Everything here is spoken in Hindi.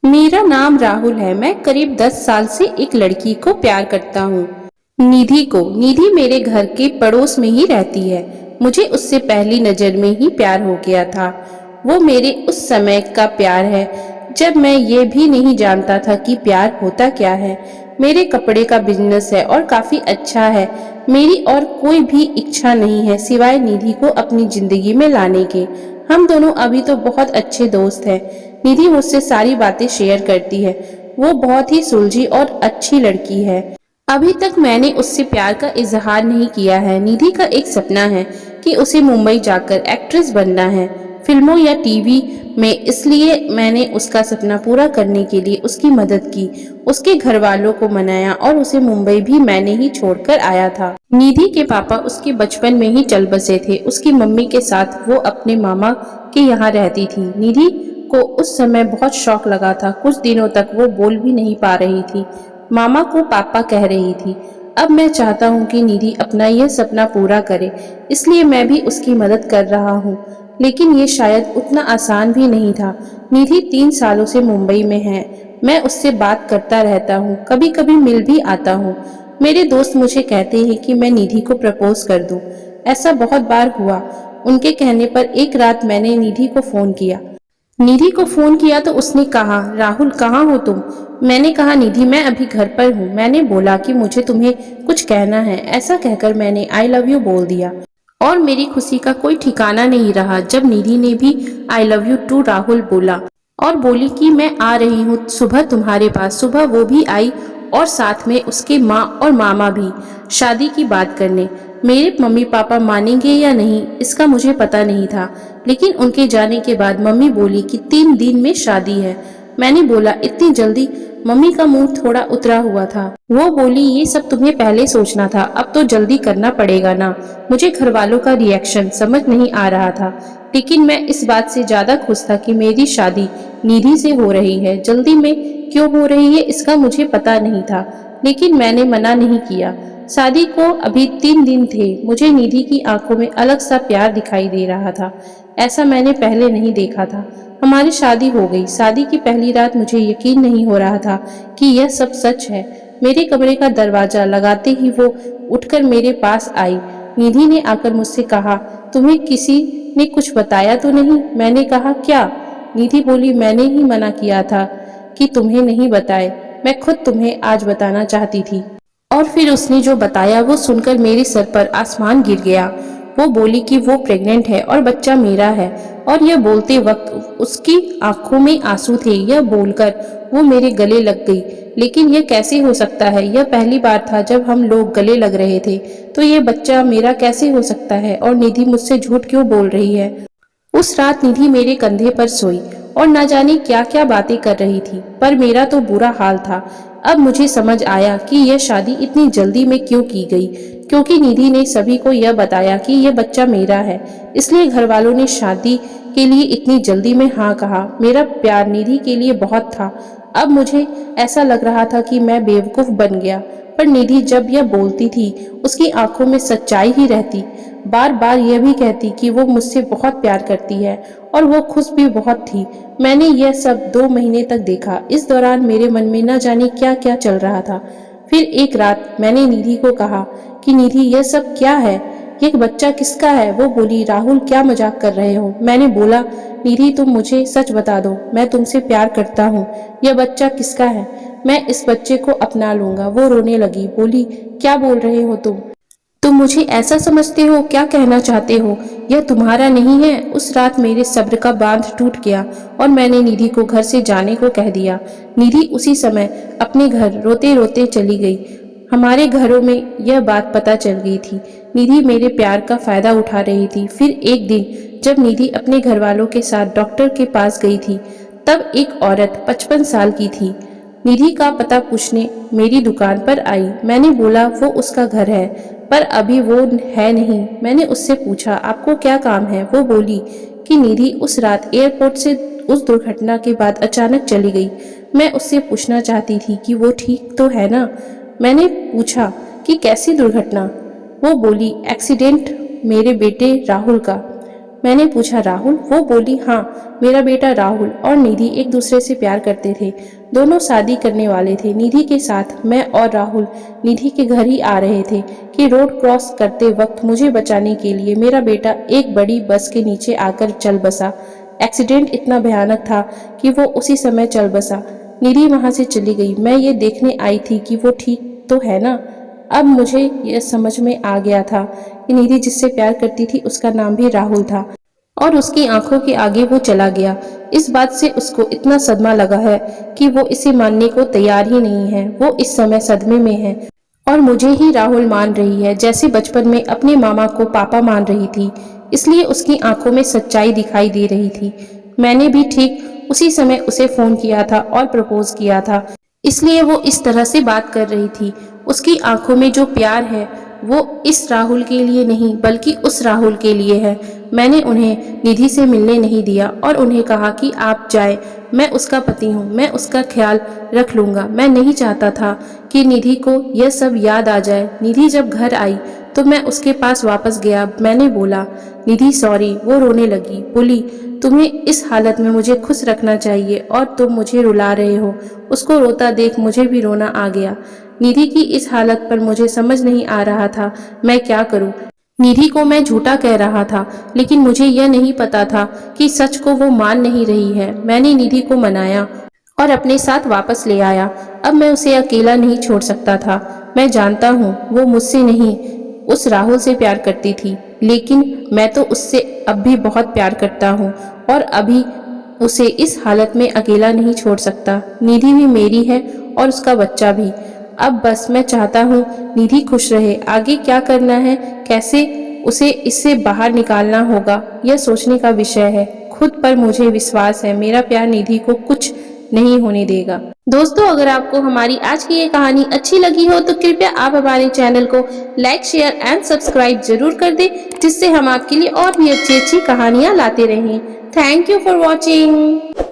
मेरा नाम राहुल है। मैं करीब 10 साल से एक लड़की को प्यार करता हूँ, निधि को। निधि मेरे घर के पड़ोस में ही रहती है। मुझे उससे पहली नजर में ही प्यार हो गया था। वो मेरे उस समय का प्यार है जब मैं ये भी नहीं जानता था कि प्यार होता क्या है। मेरे कपड़े का बिजनेस है और काफी अच्छा है। मेरी और कोई भी इच्छा नहीं है सिवाय निधि को अपनी जिंदगी में लाने के। हम दोनों अभी तो बहुत अच्छे दोस्त हैं। निधि मुझसे सारी बातें शेयर करती है। वो बहुत ही सुलझी और अच्छी लड़की है। अभी तक मैंने उससे प्यार का इजहार नहीं किया है। निधि का एक सपना है कि उसे मुंबई जाकर एक्ट्रेस बनना है, फिल्मों या टीवी में। इसलिए मैंने उसका सपना पूरा करने के लिए उसकी मदद की, उसके घर वालों को मनाया और उसे मुंबई भी मैंने ही छोड़कर आया था। निधि के पापा उसके बचपन में ही चल बसे थे। उसकी मम्मी के साथ वो अपने मामा के यहाँ रहती थी। निधि को उस समय बहुत शौक लगा था। कुछ दिनों तक वो बोल भी नहीं पा रही थी, मामा को पापा कह रही थी। अब मैं चाहता हूँ कि निधि अपना यह सपना पूरा करे, इसलिए मैं भी उसकी मदद कर रहा हूँ। लेकिन ये शायद उतना आसान भी नहीं था। निधि 3 सालों से मुंबई में है। मैं उससे बात करता रहता हूँ, कभी कभी मिल भी आता हूँ। मेरे दोस्त मुझे कहते हैं कि मैं निधि को प्रपोज कर दूं। ऐसा बहुत बार हुआ। उनके कहने पर एक रात मैंने निधि को फोन किया तो उसने कहा, राहुल कहाँ हो तुम? मैंने कहा, निधि मैं अभी घर पर हूँ। मैंने बोला कि मुझे तुम्हें कुछ कहना है। ऐसा कहकर मैंने आई लव यू बोल दिया और मेरी खुशी का कोई ठिकाना नहीं रहा जब निधि ने भी I love you too Rahul बोला और बोली कि मैं आ रही हूँ सुबह तुम्हारे पास। सुबह वो भी आई और साथ में उसके माँ और मामा भी, शादी की बात करने। मेरे मम्मी पापा मानेंगे या नहीं इसका मुझे पता नहीं था, लेकिन उनके जाने के बाद मम्मी बोली कि 3 दिन में शादी है। मैंने बोला, इतनी जल्दी? मम्मी का मुंह थोड़ा उतरा हुआ था। वो बोली, ये सब तुम्हें पहले सोचना था, अब तो जल्दी करना पड़ेगा ना। मुझे घर वालों का रिएक्शन समझ नहीं आ रहा था, लेकिन मैं इस बात से ज्यादा खुश था कि मेरी शादी निधि से हो रही है। जल्दी में क्यों हो रही है इसका मुझे पता नहीं था, लेकिन मैंने मना नहीं किया। शादी को अभी 3 दिन थे। मुझे निधि की आंखों में अलग सा प्यार दिखाई दे रहा था। ऐसा मैंने पहले नहीं देखा था। हमारी शादी हो गई। शादी की पहली रात मुझे यकीन नहीं हो रहा था कि यह सब सच है। मेरे कमरे का दरवाजा लगाते ही वो उठकर मेरे पास आई। निधि ने आकर मुझसे कहा, तुम्हें किसी ने कुछ बताया तो नहीं? मैंने कहा, क्या? निधि बोली, मैंने ही मना किया था कि तुम्हें नहीं बताए। मैं खुद तुम्हें आज बताना चाहती थी। और फिर उसने जो बताया वो सुनकर मेरे सर पर आसमान गिर गया। वो बोली कि वो प्रेग्नेंट है और बच्चा मेरा है। और यह बोलते वक्त उसकी आंखों में आंसू थे। यह बोलकर वो मेरे गले लग गई। लेकिन यह कैसे हो सकता है? यह पहली बार था जब हम लोग गले लग रहे थे। तो ये बच्चा मेरा कैसे हो सकता है? और निधि मुझसे झूठ क्यों बोल रही है? उस रात निधि मेरे कंधे पर सोई और न जाने क्या क्या बातें कर रही थी, पर मेरा तो बुरा हाल था। अब मुझे समझ आया कि यह शादी इतनी जल्दी में क्यों की गई, क्योंकि निधि ने सभी को यह बताया कि यह बच्चा मेरा है। इसलिए घर वालों ने शादी के लिए इतनी जल्दी में हाँ कहा। मेरा प्यार निधि के लिए बहुत था। अब मुझे ऐसा लग रहा था कि मैं बेवकूफ बन गया, पर निधि जब यह बोलती थी उसकी आंखों में सच्चाई ही रहती। बार बार यह भी कहती कि वो मुझसे बहुत प्यार करती है और वो खुश भी बहुत थी। मैंने यह सब 2 महीने तक देखा। इस दौरान मेरे मन में न जाने क्या क्या चल रहा था। फिर एक रात मैंने निधि को कहा कि निधि, यह सब क्या है? ये बच्चा किसका है? वो बोली, राहुल क्या मजाक कर रहे हो? मैंने बोला, निधि तुम मुझे सच बता दो, मैं तुमसे प्यार करता हूँ। यह बच्चा किसका है? मैं इस बच्चे को अपना लूंगा। वो रोने लगी, बोली, क्या बोल रहे हो तुम मुझे ऐसा समझते हो? क्या कहना चाहते हो? यह तुम्हारा नहीं है। उस रात मेरे सब्र का बांध टूट गया और मैंने निधि को घर से जाने को कह दिया। निधि उसी समय अपने घर रोते रोते चली गई। हमारे घरों में यह बात पता चल गई थी। निधि मेरे प्यार का फायदा उठा रही थी। फिर एक दिन जब निधि अपने घर वालों के साथ डॉक्टर के पास गई थी, तब एक औरत 55 साल की थी निधि का पता पूछने मेरी दुकान पर आई। मैंने बोला वो उसका घर है, पर अभी वो है नहीं। मैंने उससे पूछा, आपको क्या काम है? वो बोली कि निधि उस रात एयरपोर्ट से उस दुर्घटना के बाद अचानक चली गई। मैं उससे पूछना चाहती थी कि वो ठीक तो है ना। मैंने पूछा कि कैसी दुर्घटना? वो बोली, एक्सीडेंट मेरे बेटे राहुल का। मैंने पूछा राहुल? वो बोली हाँ, मेरा बेटा राहुल और निधि एक दूसरे से प्यार करते थे। दोनों शादी करने वाले थे। निधि के साथ मैं और राहुल निधि के घर ही आ रहे थे कि रोड क्रॉस करते वक्त मुझे बचाने के लिए मेरा बेटा एक बड़ी बस के नीचे आकर चल बसा। एक्सीडेंट इतना भयानक था कि वो उसी समय चल बसा। निधि वहां से चली गई। मैं ये देखने आई थी कि वो ठीक तो है ना। अब मुझे यह समझ में आ गया था कि निधि जिससे प्यार करती थी उसका नाम भी राहुल था और उसकी आंखों के आगे वो चला गया। इस बात से उसको इतना सदमा लगा है कि वो इसे मानने को तैयार ही नहीं है। वो इस समय सदमे में है और मुझे ही राहुल मान रही है, जैसे बचपन में अपने मामा को पापा मान रही थी। इसलिए उसकी आंखों में सच्चाई दिखाई दे रही थी। मैंने भी ठीक उसी समय उसे फोन किया था और प्रपोज किया था, इसलिए वो इस तरह से बात कर रही थी। उसकी आंखों में जो प्यार है वो इस राहुल के लिए नहीं बल्कि उस राहुल के लिए है। मैंने उन्हें निधि से मिलने नहीं दिया और उन्हें कहा कि आप जाए, मैं उसका पति हूँ, मैं उसका ख्याल रख लूंगा। मैं नहीं चाहता था कि निधि को यह सब याद आ जाए। निधि जब घर आई तो मैं उसके पास वापस गया। मैंने बोला निधि सॉरी। वो रोने लगी, बोली तुम्हें इस हालत में मुझे खुश रखना चाहिए और तुम मुझे रुला रहे हो। उसको रोता देख मुझे भी रोना आ गया। निधि की इस हालत पर मुझे समझ नहीं आ रहा था मैं क्या करूं। निधि को मैं झूठा कह रहा था, लेकिन मुझे यह नहीं पता था कि सच को वो मान नहीं रही है। मैंने निधि को मनाया और अपने साथ वापस ले आया। अब मैं उसे अकेला नहीं छोड़ सकता था। मैं जानता हूँ वो मुझसे नहीं उस राहुल से प्यार करती थी, लेकिन मैं तो उससे अब भी बहुत प्यार करता हूँ और अभी उसे इस हालत में अकेला नहीं छोड़ सकता। निधि भी मेरी है और उसका बच्चा भी। अब बस मैं चाहता हूँ निधि खुश रहे। आगे क्या करना है, कैसे उसे इससे बाहर निकालना होगा, यह सोचने का विषय है। खुद पर मुझे विश्वास है, मेरा प्यार निधि को कुछ नहीं होने देगा। दोस्तों, अगर आपको हमारी आज की ये कहानी अच्छी लगी हो तो कृपया आप हमारे चैनल को लाइक, शेयर एंड सब्सक्राइब जरूर कर दें, जिससे हम आपके लिए और भी अच्छी अच्छी कहानियां लाते रहें। Thank you for watching.